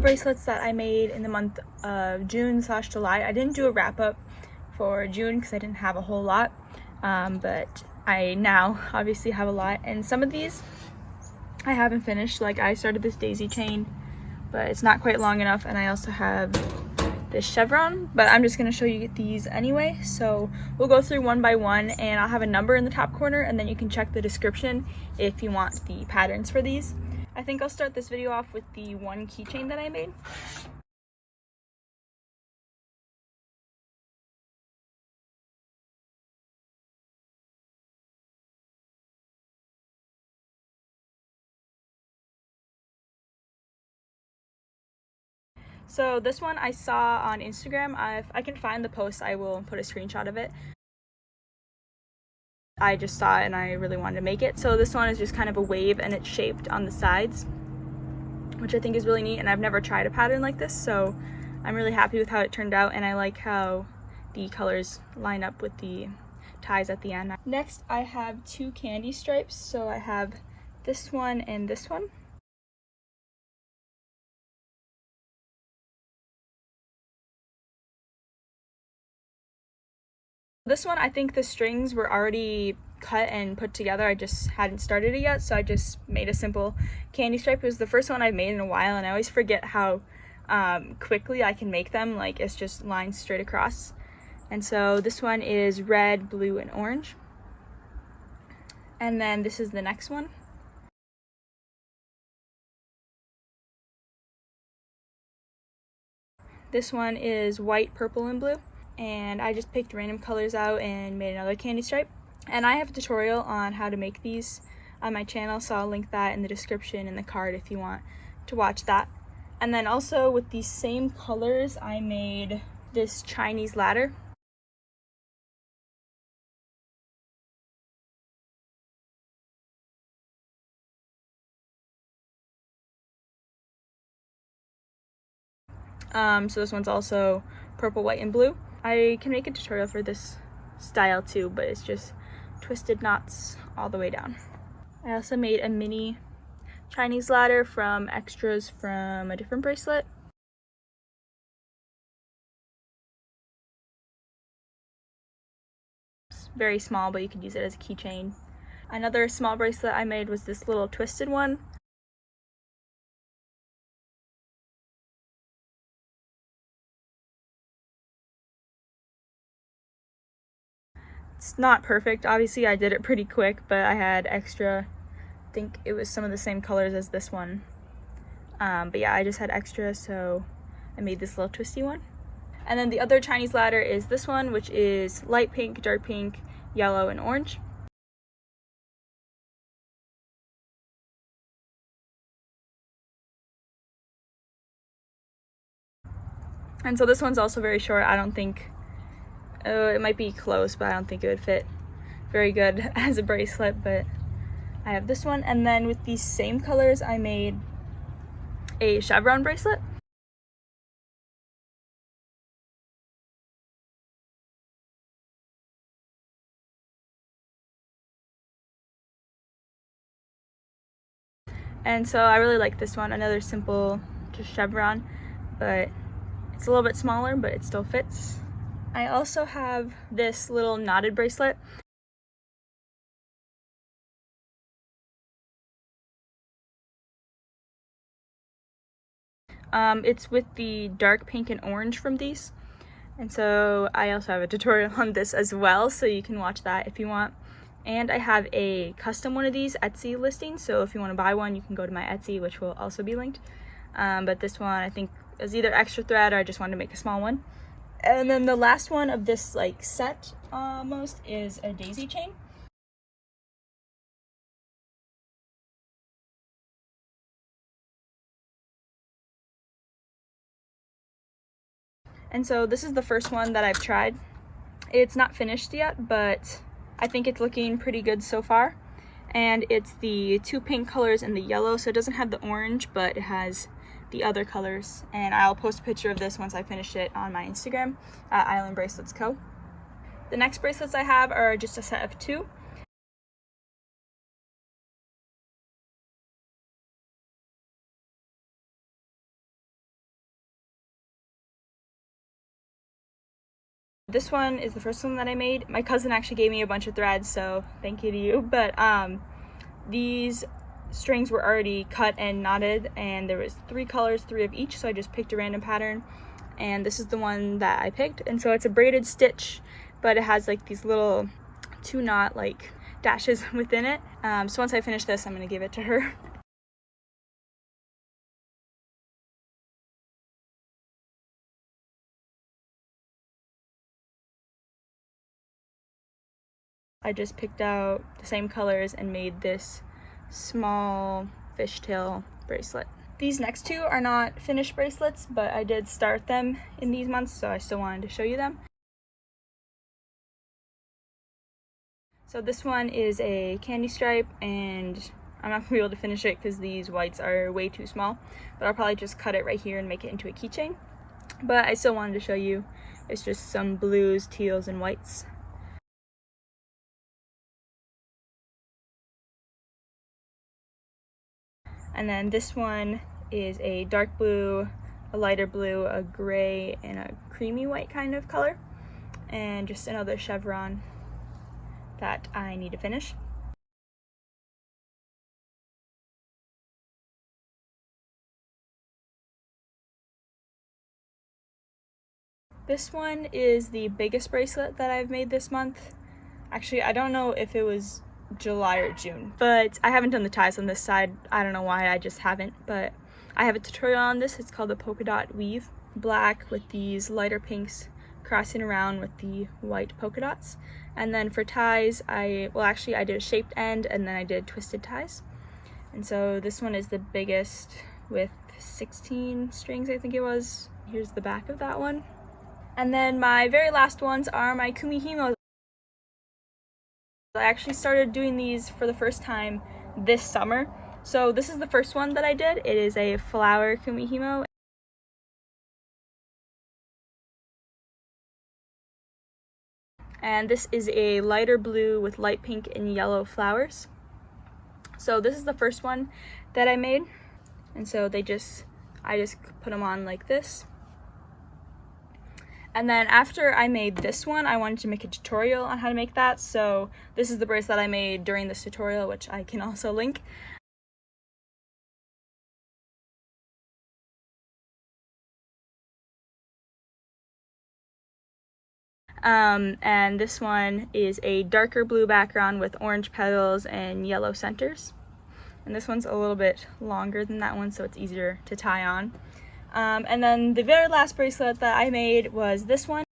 bracelets that I made in the month of June/July. I didn't do a wrap up for June because I didn't have a whole lot, but I now obviously have a lot, and some of these I haven't finished. Like, I started this daisy chain, but it's not quite long enough, and I also have this chevron, but I'm just going to show you these anyway. So we'll go through one by one, and I'll have a number in the top corner, and then you can check the description if you want the patterns for these. I think I'll start this video off with the one keychain that I made. So this one I saw on Instagram. If I can find the post, I will put a screenshot of it. I just saw it and I really wanted to make it. So this one is just kind of a wave, and it's shaped on the sides, which I think is really neat, and I've never tried a pattern like this, so I'm really happy with how it turned out, and I like how the colors line up with the ties at the end. Next, I have two candy stripes. So I have this one and this one. This one, I think the strings were already cut and put together. I just hadn't started it yet, so I just made a simple candy stripe. It was the first one I've made in a while, and I always forget how quickly I can make them. Like, it's just lines straight across. And so this one is red, blue, and orange. And then this is the next one. This one is white, purple, and blue. And I just picked random colors out and made another candy stripe. And I have a tutorial on how to make these on my channel, so I'll link that in the description in the card if you want to watch that. And then also with these same colors, I made this Chinese ladder. So this one's also purple, white, and blue. I can make a tutorial for this style too, but it's just twisted knots all the way down. I also made a mini Chinese ladder from extras from a different bracelet. It's very small, but you could use it as a keychain. Another small bracelet I made was this little twisted one. It's not perfect, obviously. I did it pretty quick, but I had extra, I think it was some of the same colors as this one. But yeah, I just had extra, so I made this little twisty one. And then the other Chinese ladder is this one, which is light pink, dark pink, yellow, and orange. And so this one's also very short. I don't think, it might be close, but I don't think it would fit very good as a bracelet, but I have this one. And then with these same colors, I made a chevron bracelet. And so I really like this one, another simple just chevron, but it's a little bit smaller, but it still fits. I also have this little knotted bracelet. It's with the dark pink and orange from these. And so I also have a tutorial on this as well, so you can watch that if you want. And I have a custom one of these Etsy listing, so if you want to buy one, you can go to my Etsy, which will also be linked. But this one I think is either extra thread or I just wanted to make a small one. And then the last one of this like set almost is a daisy chain. And so this is the first one that I've tried. It's not finished yet, but I think it's looking pretty good so far. And it's the two pink colors and the yellow, so it doesn't have the orange, but it has the other colors. And I'll post a picture of this once I finish it on my Instagram at Island Bracelets Co. The next bracelets I have are just a set of two. This one is the first one that I made. My cousin actually gave me a bunch of threads, so thank you to you. But these strings were already cut and knotted, and there was 3 colors, 3 of each, so I just picked a random pattern, and this is the one that I picked. And so it's a braided stitch, but it has like these little 2 knot like dashes within it. So once I finish this, I'm gonna give it to her. I just picked out the same colors and made this small fishtail bracelet. These next 2 are not finished bracelets, but I did start them in these months, so I still wanted to show you them. So this one is a candy stripe, and I'm not gonna be able to finish it because these whites are way too small, but I'll probably just cut it right here and make it into a keychain. But I still wanted to show you. It's just some blues, teals, and whites. And then this one is a dark blue, a lighter blue, a gray, and a creamy white kind of color. And just another chevron that I need to finish. This one is the biggest bracelet that I've made this month. Actually, I don't know if it was July or June, but I haven't done the ties on this side. I don't know why, I just haven't, but I have a tutorial on this. It's called the polka dot weave. Black with these lighter pinks crossing around with the white polka dots. And then for ties, I did a shaped end, and then I did twisted ties. And so this one is the biggest with 16 strings, I think it was. Here's the back of that one. And then my very last ones are my kumihimos. I actually started doing these for the first time this summer. So this is the first one that I did. It is a flower kumihimo. And this is a lighter blue with light pink and yellow flowers. So this is the first one that I made. And so I just put them on like this. And then after I made this one, I wanted to make a tutorial on how to make that. So this is the bracelet I made during this tutorial, which I can also link. And this one is a darker blue background with orange petals and yellow centers. And this one's a little bit longer than that one, so it's easier to tie on. And then the very last bracelet that I made was this one.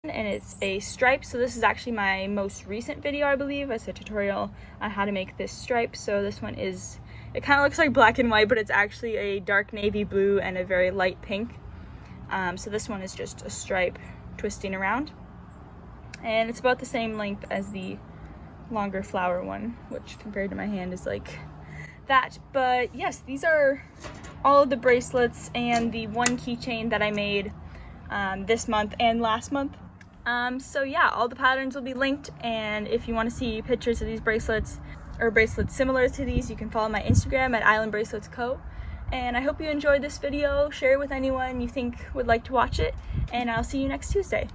And it's a stripe, so this is actually my most recent video, I believe. It's a tutorial on how to make this stripe. So this one is, it kind of looks like black and white, but it's actually a dark navy blue and a very light pink. So this one is just a stripe twisting around. And it's about the same length as the longer flower one, which compared to my hand is like that. But yes, these are all of the bracelets and the one keychain that I made this month and last month. So yeah, all the patterns will be linked, and if you want to see pictures of these bracelets or bracelets similar to these, you can follow my Instagram at Island Bracelets Co. And I hope you enjoyed this video. Share it with anyone you think would like to watch it, and I'll see you next Tuesday.